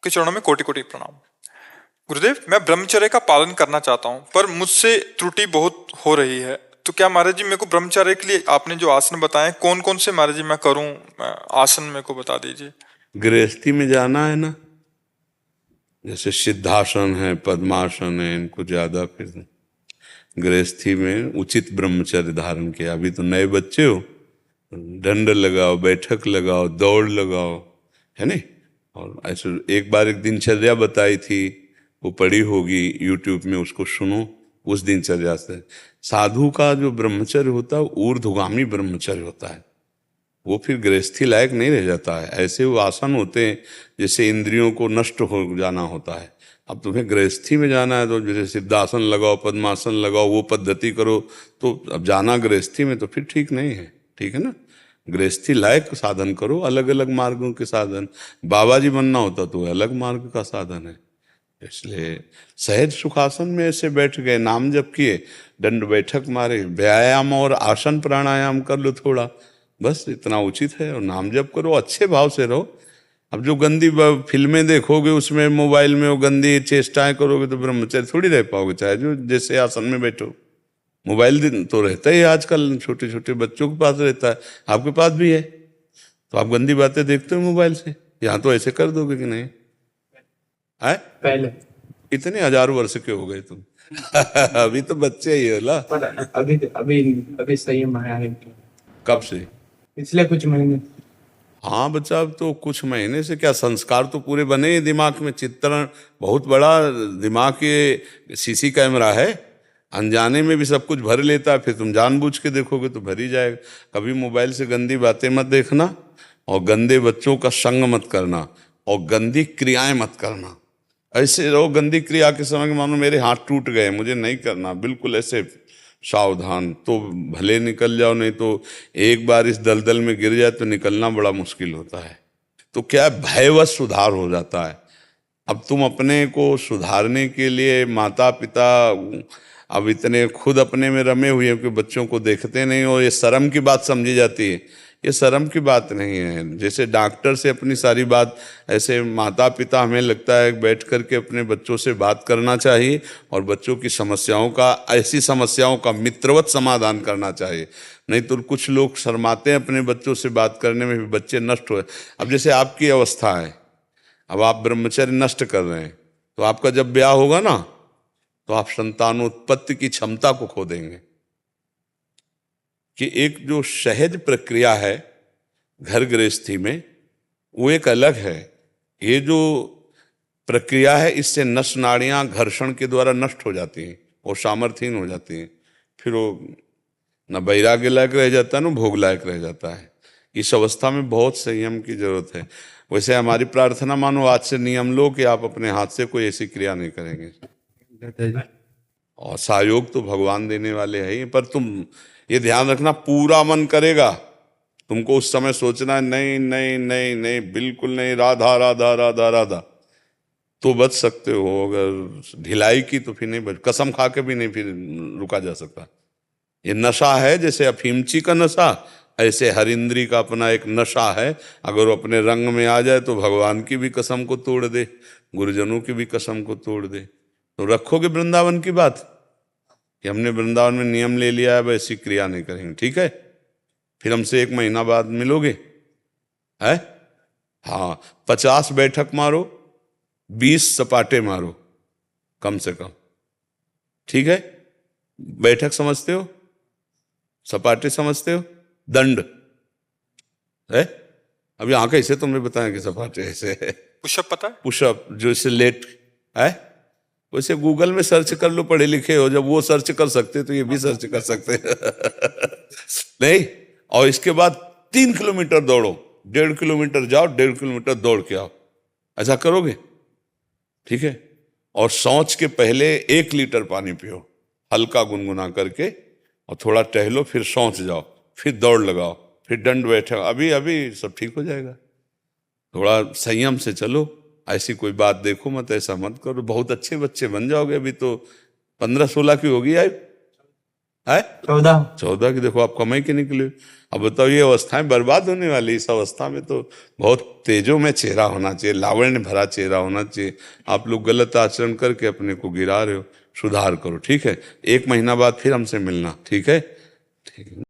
के चरणों में कोटि कोटि प्रणाम। गुरुदेव, मैं ब्रह्मचर्य का पालन करना चाहता हूँ, पर मुझसे त्रुटि बहुत हो रही है। तो क्या महाराज जी मेरे को ब्रह्मचर्य के लिए आपने जो आसन बताए कौन कौन से महाराज जी मैं करूँ, आसन मेरे को बता दीजिए। गृहस्थी में जाना है ना, जैसे सिद्धासन है, पद्मासन है, इनको ज्यादा फिर गृहस्थी में उचित ब्रह्मचर्य धारण किया। अभी तो नए बच्चे हो, डंड लगाओ, बैठक लगाओ, दौड़ लगाओ, है नहीं। और ऐसे एक बार एक दिनचर्या बताई थी, वो पढ़ी होगी यूट्यूब में, उसको सुनो। उस दिनचर्या से साधु का जो ब्रह्मचर्य होता है ऊर्ध्वगामी ब्रह्मचर्य होता है, वो फिर गृहस्थी लायक नहीं रह जाता है। ऐसे वो आसन होते हैं जैसे इंद्रियों को नष्ट हो जाना होता है। अब तुम्हें गृहस्थी में जाना है तो जैसे सिद्धासन लगाओ, पद्मासन लगाओ, वो पद्धति करो, तो अब जाना गृहस्थी में तो फिर ठीक नहीं है। ठीक है ना, गृहस्थी लायक साधन करो, अलग अलग मार्गों के साधन। बाबा जी बनना होता तो अलग मार्ग का साधन है। इसलिए सहज सुखासन में ऐसे बैठ गए, नाम जप किए, दंड बैठक मारे, व्यायाम और आसन प्राणायाम कर लो थोड़ा, बस इतना उचित है। और नाम जप करो, अच्छे भाव से रहो। अब जो गंदी फिल्में देखोगे, उसमें मोबाइल में वो गंदी चेष्टाएं करोगे तो ब्रह्मचर्य थोड़ी रह पाओगे, चाहे जो जैसे आसन में बैठो। मोबाइल तो रहता ही आजकल, छोटे छोटे बच्चों के पास रहता है, आपके पास भी है, तो आप गंदी बातें देखते हो मोबाइल से। यहाँ तो ऐसे कर दोगे कि नहीं है? पहले इतने हजारों वर्ष के हो गए तुम अभी तो बच्चे ही हो ला। अभी अभी अभी संयम आया है। कब से? पिछले कुछ महीने। हाँ बच्चा, अब तो कुछ महीने से क्या, संस्कार तो पूरे बने हैं दिमाग में। चित्रण बहुत बड़ा दिमाग के सीसी कैमरा है, अनजाने में भी सब कुछ भर लेता है। फिर तुम जानबूझ के देखोगे तो भर ही जाएगा। कभी मोबाइल से गंदी बातें मत देखना, और गंदे बच्चों का संग मत करना, और गंदी क्रियाएं मत करना। ऐसे रहो गंदी क्रिया के समय मानो मेरे हाथ टूट गए, मुझे नहीं करना, बिल्कुल ऐसे सावधान। तो भले निकल जाओ, नहीं तो एक बार इस दलदल में गिर जाए तो निकलना बड़ा मुश्किल होता है। तो क्या भयवश सुधार हो जाता है। अब तुम अपने को सुधारने के लिए माता पिता अब इतने खुद अपने में रमे हुए हैं कि बच्चों को देखते नहीं हो, ये शर्म की बात समझी जाती है। ये शर्म की बात नहीं है। जैसे डॉक्टर से अपनी सारी बात, ऐसे माता पिता हमें लगता है बैठ करके अपने बच्चों से बात करना चाहिए, और बच्चों की समस्याओं का, ऐसी समस्याओं का मित्रवत समाधान करना चाहिए। नहीं तो कुछ लोग शर्माते हैं अपने बच्चों से बात करने में, भी बच्चे नष्ट हुए। अब जैसे आपकी अवस्था है, अब आप ब्रह्मचर्य नष्ट कर रहे हैं, तो आपका जब ब्याह होगा ना, तो आप संतानोत्पत्ति की क्षमता को खो देंगे। कि एक जो सहज प्रक्रिया है घर गृहस्थी में, वो एक अलग है। ये जो प्रक्रिया है, इससे नस नाड़ियां घर्षण के द्वारा नष्ट हो जाती हैं और सामर्थ्यहीन हो जाती हैं। फिर वो न वैराग्य लायक रह जाता है, न भोग लायक रह जाता है। इस अवस्था में बहुत संयम की जरूरत है। वैसे हमारी प्रार्थना मानो आज से नियम लो कि आप अपने हाथ से कोई ऐसी क्रिया नहीं करेंगे, और सहयोग तो भगवान देने वाले हैं ही। पर तुम ये ध्यान रखना, पूरा मन करेगा, तुमको उस समय सोचना है नहीं नहीं नहीं नहीं, बिल्कुल नहीं, राधा राधा राधा राधा, तो बच सकते हो। अगर ढिलाई की तो फिर नहीं बच, कसम खा के भी नहीं फिर रुका जा सकता। ये नशा है, जैसे अफीमची का नशा, ऐसे हर इंद्री का अपना एक नशा है। अगर वो अपने रंग में आ जाए तो भगवान की भी कसम को तोड़ दे, गुरुजनों की भी कसम को तोड़ दे। तो रखोगे वृंदावन की बात कि हमने वृंदावन में नियम ले लिया है, वैसी क्रिया नहीं करेंगे, ठीक है? फिर हमसे 1 महीना बाद मिलोगे, है? हाँ, 50 बैठक मारो, 20 सपाटे मारो कम से कम, ठीक है? बैठक समझते हो, सपाटे समझते हो, दंड है। अब यहाँ कैसे तुम्हें बताएंगे सपाटे ऐसे है। पुशअप पता है? पुशअप जो इसे लेट है, वैसे गूगल में सर्च कर लो, पढ़े लिखे हो, जब वो सर्च कर सकते तो ये भी सर्च कर सकते नहीं। और इसके बाद 3 किलोमीटर दौड़ो, 1.5 किलोमीटर जाओ, 1.5 किलोमीटर दौड़ के आओ। ऐसा करोगे, ठीक है? और शौच के पहले 1 लीटर पानी पियो, हल्का गुनगुना करके, और थोड़ा टहलो, फिर शौच जाओ, फिर दौड़ लगाओ, फिर दंड बैठो। अभी अभी सब ठीक हो जाएगा। थोड़ा संयम से चलो, ऐसी कोई बात देखो मत, ऐसा मत करो। बहुत अच्छे बच्चे बन जाओगे। अभी तो 15-16 की होगी आयु, है 14। 14 की, देखो आप कमाई के निकले। अब बताओ, ये अवस्थाएं बर्बाद होने वाली। इस अवस्था में तो बहुत तेजों में चेहरा होना चाहिए, लावण्य भरा चेहरा होना चाहिए। आप लोग गलत आचरण करके अपने को गिरा रहे हो, सुधार करो, ठीक है? 1 महीना बाद फिर हमसे मिलना, ठीक है? ठीक है।